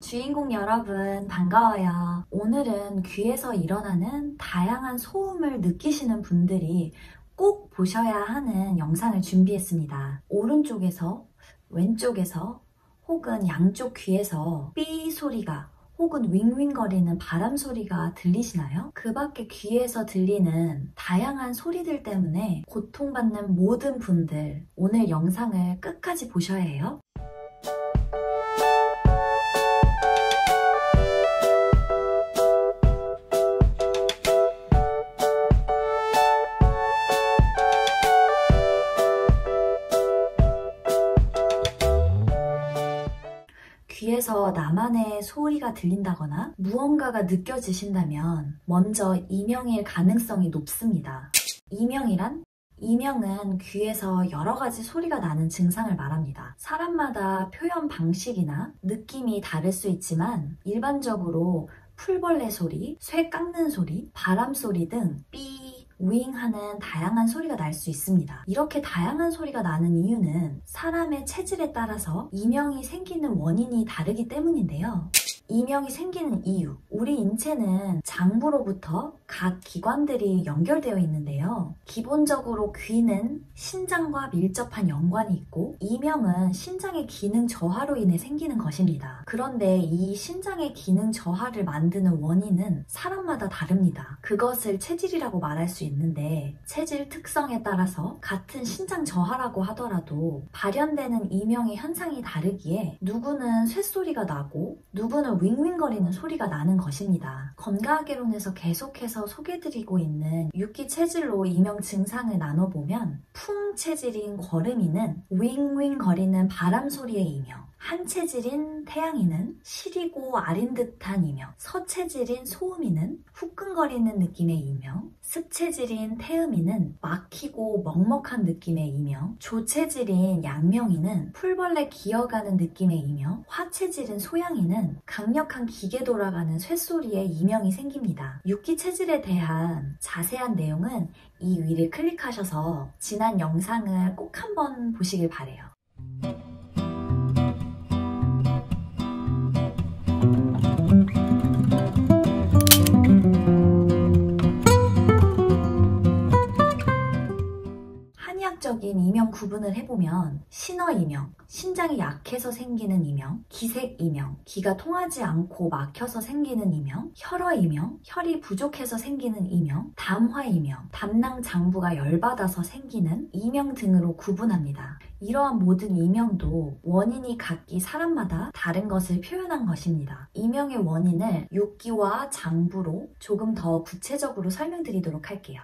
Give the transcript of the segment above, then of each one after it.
주인공 여러분 반가워요. 오늘은 귀에서 일어나는 다양한 소음을 느끼시는 분들이 꼭 보셔야 하는 영상을 준비했습니다. 오른쪽에서, 왼쪽에서, 혹은 양쪽 귀에서 삐 소리가 혹은 윙윙거리는 바람 소리가 들리시나요? 그 밖에 귀에서 들리는 다양한 소리들 때문에 고통받는 모든 분들, 오늘 영상을 끝까지 보셔야 해요. 귀에서 나만의 소리가 들린다거나 무언가가 느껴지신다면 먼저 이명일 가능성이 높습니다. 이명은 귀에서 여러 가지 소리가 나는 증상을 말합니다. 사람마다 표현 방식이나 느낌이 다를 수 있지만 일반적으로 풀벌레 소리, 쇠 깎는 소리, 바람 소리 등 삐, 우잉하는 다양한 소리가 날 수 있습니다. 이렇게 다양한 소리가 나는 이유는 사람의 체질에 따라서 이명이 생기는 원인이 다르기 때문인데요. 이명이 생기는 이유, 우리 인체는 장부로부터 각 기관들이 연결되어 있는데요. 기본적으로 귀는 신장과 밀접한 연관이 있고 이명은 신장의 기능 저하로 인해 생기는 것입니다. 그런데 이 신장의 기능 저하를 만드는 원인은 사람마다 다릅니다. 그것을 체질이라고 말할 수 있는데 체질 특성에 따라서 같은 신장 저하라고 하더라도 발현되는 이명의 현상이 다르기에 누구는 쇳소리가 나고 누구는 윙윙거리는 소리가 나는 것입니다. 건강학개론에서 계속해서 소개드리고 있는 6기 체질로 이명 증상을 나눠보면 풍 체질인 거름이는 윙윙거리는 바람 소리의 이명, 한 체질인 태양이는 시리고 아린 듯한 이명, 서 체질인 소음이는 후끈거리는 느낌의 이명, 습 체질인 태음이는 막히고 먹먹한 느낌의 이명, 조 체질인 양명이는 풀벌레 기어가는 느낌의 이명, 화 체질인 소양이는 강력한 기계 돌아가는 쇳소리의 이명이 생깁니다. 6기 체질에 대한 자세한 내용은 이 위를 클릭하셔서 지난 영상을 꼭 한번 보시길 바래요. 한의학적인 이명 구분을 해보면 신어 이명, 신장이 약해서 생기는 이명, 기색 이명, 기가 통하지 않고 막혀서 생기는 이명, 혈어 이명, 혈이 부족해서 생기는 이명, 담화 이명, 담낭 장부가 열받아서 생기는 이명 등으로 구분합니다. 이러한 모든 이명도 원인이 각기 사람마다 다른 것을 표현한 것입니다. 이명의 원인을 욕기와 장부로 조금 더 구체적으로 설명드리도록 할게요.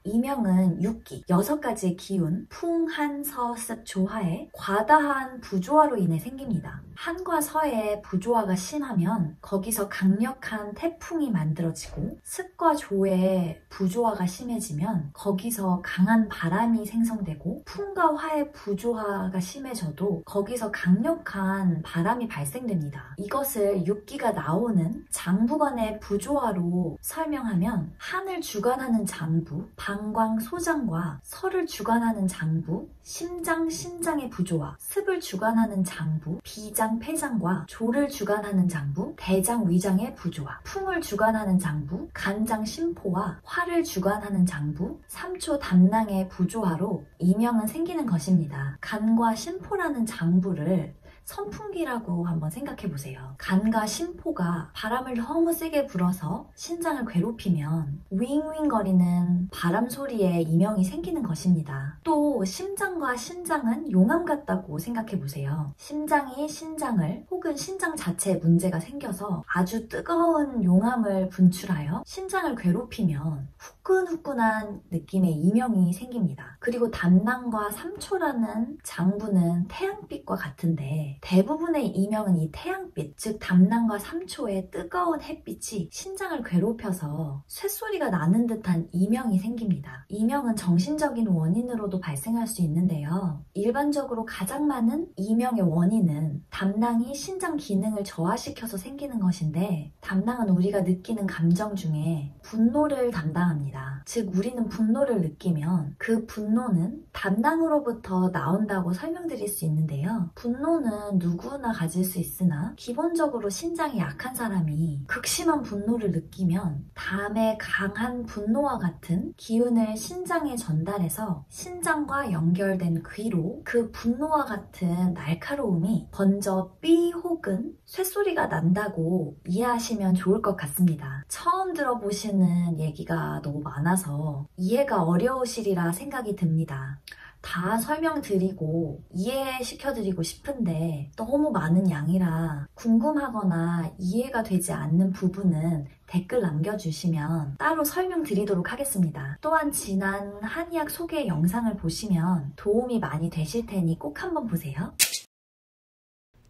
이명은 6기, 6가지의 기운, 풍, 한, 서, 습, 조화의 과다한 부조화로 인해 생깁니다. 한과 서의 부조화가 심하면 거기서 강력한 태풍이 만들어지고 습과 조의 부조화가 심해지면 거기서 강한 바람이 생성되고 풍과 화의 부조화가 심해져도 거기서 강력한 바람이 발생됩니다. 이것을 6기가 나오는 장부간의 부조화로 설명하면 한을 주관하는 장부, 방광, 소장과 서를 주관하는 장부, 심장, 신장의 부조화, 습을 주관하는 장부, 비장, 폐장과 조를 주관하는 장부, 대장, 위장의 부조화, 풍을 주관하는 장부, 간장, 심포와 화를 주관하는 장부, 3초 담낭의 부조화로 이명은 생기는 것입니다. 간과 심포라는 장부를 선풍기라고 한번 생각해보세요. 간과 심포가 바람을 너무 세게 불어서 신장을 괴롭히면 윙윙거리는 바람 소리에 이명이 생기는 것입니다. 또 심장과 신장은 용암 같다고 생각해보세요. 심장이 신장을 혹은 신장 자체에 문제가 생겨서 아주 뜨거운 용암을 분출하여 신장을 괴롭히면 후끈후끈한 느낌의 이명이 생깁니다. 그리고 담낭과 삼초라는 장부는 태양빛과 같은데 대부분의 이명은 이 태양빛, 즉 담낭과 삼초의 뜨거운 햇빛이 신장을 괴롭혀서 쇳소리가 나는 듯한 이명이 생깁니다. 이명은 정신적인 원인으로도 발생할 수 있는데요. 일반적으로 가장 많은 이명의 원인은 담낭이 신장 기능을 저하시켜서 생기는 것인데, 담낭은 우리가 느끼는 감정 중에 분노를 담당합니다. 즉 우리는 분노를 느끼면 그 분노는 담낭으로부터 나온다고 설명드릴 수 있는데요. 분노는 누구나 가질 수 있으나 기본적으로 신장이 약한 사람이 극심한 분노를 느끼면 담의 강한 분노와 같은 기운을 신장에 전달해서 신장과 연결된 귀로 그 분노와 같은 날카로움이 먼저 삐 혹은 쇳소리가 난다고 이해하시면 좋을 것 같습니다. 처음 들어보시는 얘기가 너무 많아서 이해가 어려우시리라 생각이 듭니다. 다 설명드리고 이해시켜드리고 싶은데 너무 많은 양이라 궁금하거나 이해가 되지 않는 부분은 댓글 남겨주시면 따로 설명드리도록 하겠습니다. 또한 지난 한의학 소개 영상을 보시면 도움이 많이 되실 테니 꼭 한번 보세요.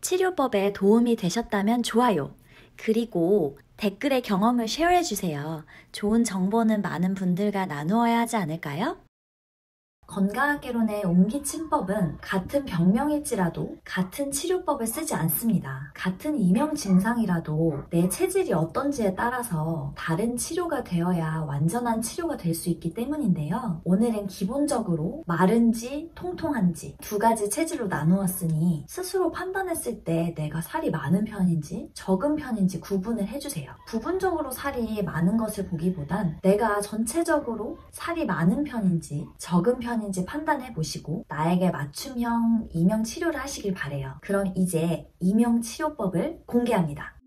치료법에 도움이 되셨다면 좋아요. 그리고 댓글에 경험을 쉐어해주세요. 좋은 정보는 많은 분들과 나누어야 하지 않을까요? 건강학개론의 옹기침법은 같은 병명일지라도 같은 치료법을 쓰지 않습니다. 같은 이명 증상이라도 내 체질이 어떤지에 따라서 다른 치료가 되어야 완전한 치료가 될 수 있기 때문인데요. 오늘은 기본적으로 마른지 통통한지 두 가지 체질로 나누었으니 스스로 판단했을 때 내가 살이 많은 편인지 적은 편인지 구분을 해주세요. 부분적으로 살이 많은 것을 보기보단 내가 전체적으로 살이 많은 편인지 적은 편인지 판단해 보시고 나에게 맞춤형 이명 치료를 하시길 바래요. 그럼 이제 이명 치료법을 공개합니다.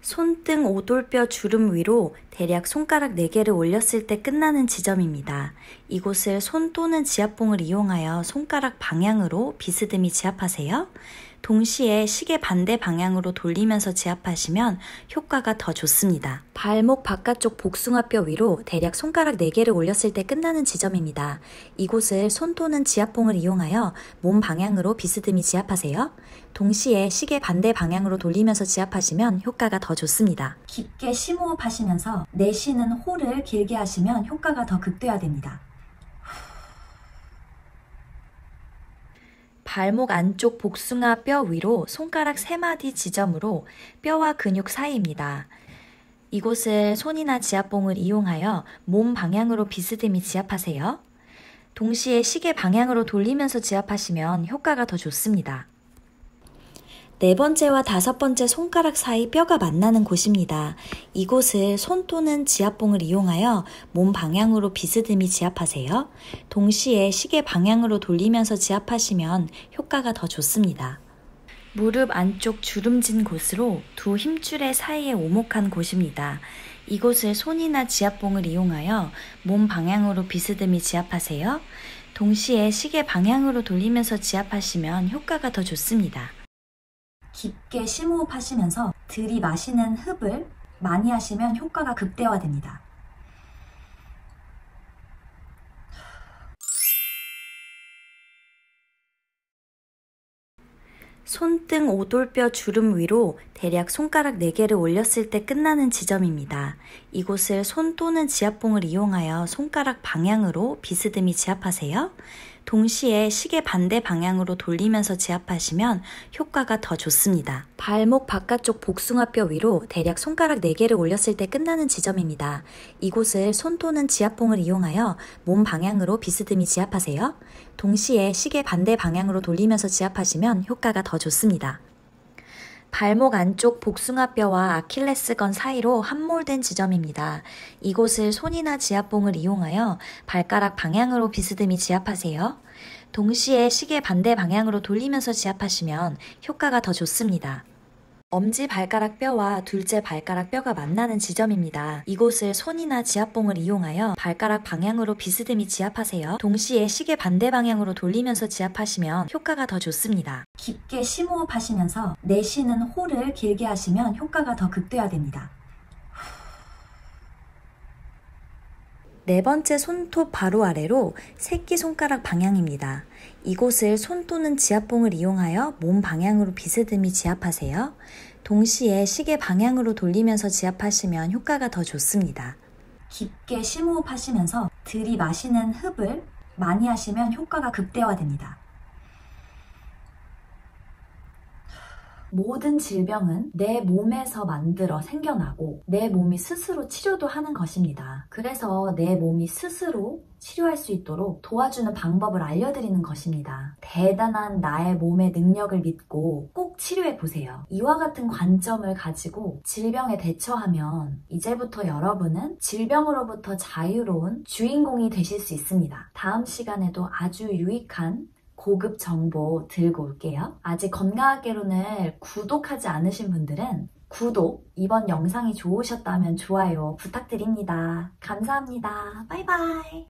손등 오돌뼈 주름 위로 대략 손가락 4개를 올렸을 때 끝나는 지점입니다. 이곳을 손 또는 지압봉을 이용하여 손가락 방향으로 비스듬히 지압하세요. 동시에 시계 반대 방향으로 돌리면서 지압하시면 효과가 더 좋습니다. 발목 바깥쪽 복숭아뼈 위로 대략 손가락 4개를 올렸을 때 끝나는 지점입니다. 이곳을 손 또는 지압봉을 이용하여 몸 방향으로 비스듬히 지압하세요. 동시에 시계 반대 방향으로 돌리면서 지압하시면 효과가 더 좋습니다. 깊게 심호흡 하시면서 내쉬는 호를 길게 하시면 효과가 더 극대화됩니다. 발목 안쪽 복숭아 뼈 위로 손가락 3마디 지점으로 뼈와 근육 사이입니다. 이곳을 손이나 지압봉을 이용하여 몸 방향으로 비스듬히 지압하세요. 동시에 시계 방향으로 돌리면서 지압하시면 효과가 더 좋습니다. 4번째와 5번째 손가락 사이 뼈가 만나는 곳입니다. 이곳을 손 또는 지압봉을 이용하여 몸 방향으로 비스듬히 지압하세요. 동시에 시계 방향으로 돌리면서 지압하시면 효과가 더 좋습니다. 무릎 안쪽 주름진 곳으로 두 힘줄의 사이에 오목한 곳입니다. 이곳을 손이나 지압봉을 이용하여 몸 방향으로 비스듬히 지압하세요. 동시에 시계 방향으로 돌리면서 지압하시면 효과가 더 좋습니다. 깊게 심호흡하시면서 들이마시는 흡을 많이 하시면 효과가 극대화됩니다. 손등 오돌뼈 주름 위로 대략 손가락 4개를 올렸을 때 끝나는 지점입니다. 이곳을 손 또는 지압봉을 이용하여 손가락 방향으로 비스듬히 지압하세요. 동시에 시계 반대 방향으로 돌리면서 지압하시면 효과가 더 좋습니다. 발목 바깥쪽 복숭아뼈 위로 대략 손가락 4개를 올렸을 때 끝나는 지점입니다. 이곳을 손 또는 지압봉을 이용하여 몸 방향으로 비스듬히 지압하세요. 동시에 시계 반대 방향으로 돌리면서 지압하시면 효과가 더 좋습니다. 발목 안쪽 복숭아뼈와 아킬레스건 사이로 함몰된 지점입니다. 이곳을 손이나 지압봉을 이용하여 발가락 방향으로 비스듬히 지압하세요. 동시에 시계 반대 방향으로 돌리면서 지압하시면 효과가 더 좋습니다. 엄지 발가락 뼈와 둘째 발가락 뼈가 만나는 지점입니다. 이곳을 손이나 지압봉을 이용하여 발가락 방향으로 비스듬히 지압하세요. 동시에 시계 반대 방향으로 돌리면서 지압하시면 효과가 더 좋습니다. 깊게 심호흡하시면서 내쉬는 호를 길게 하시면 효과가 더 극대화됩니다. 네 번째 손톱 바로 아래로 새끼손가락 방향입니다. 이곳을 손 또는 지압봉을 이용하여 몸 방향으로 비스듬히 지압하세요. 동시에 시계 방향으로 돌리면서 지압하시면 효과가 더 좋습니다. 깊게 심호흡하시면서 들이마시는 흡을 많이 하시면 효과가 극대화됩니다. 모든 질병은 내 몸에서 만들어 생겨나고 내 몸이 스스로 치료도 하는 것입니다. 그래서 내 몸이 스스로 치료할 수 있도록 도와주는 방법을 알려드리는 것입니다. 대단한 나의 몸의 능력을 믿고 꼭 치료해보세요. 이와 같은 관점을 가지고 질병에 대처하면 이제부터 여러분은 질병으로부터 자유로운 주인공이 되실 수 있습니다. 다음 시간에도 아주 유익한 고급 정보 들고 올게요. 아직 건강학개론을 구독하지 않으신 분들은 구독, 이번 영상이 좋으셨다면 좋아요 부탁드립니다. 감사합니다. 바이바이.